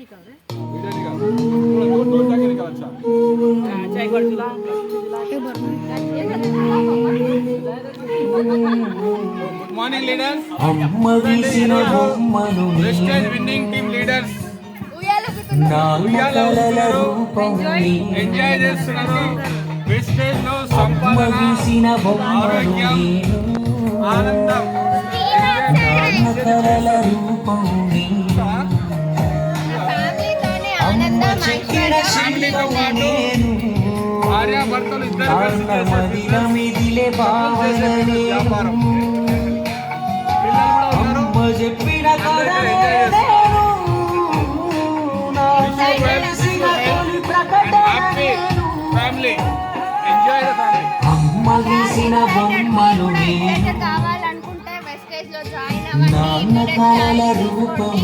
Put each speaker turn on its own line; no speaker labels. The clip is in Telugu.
Good morning, leaders. Prestige winning team leaders. Enjoy చేస్తున్నారు. ప్రెస్టేజ్ లో సంపాదన, ఆరోగ్యం, ఆనందం. ఫ్యామిలీతో పాటు భార్యాభర్తలు ఇద్దరు వ్యాపారం. పిల్లలు కూడా ఫ్యామిలీ ఎంజాయ్ ద ఫ్యామిలీ.
అమ్మ గీసిన బొమ్మలు
కావాలనుకుంటే వెస్టేజ్ లో జాయిన్ అవ్వండి.
నాన్న కలల రూపం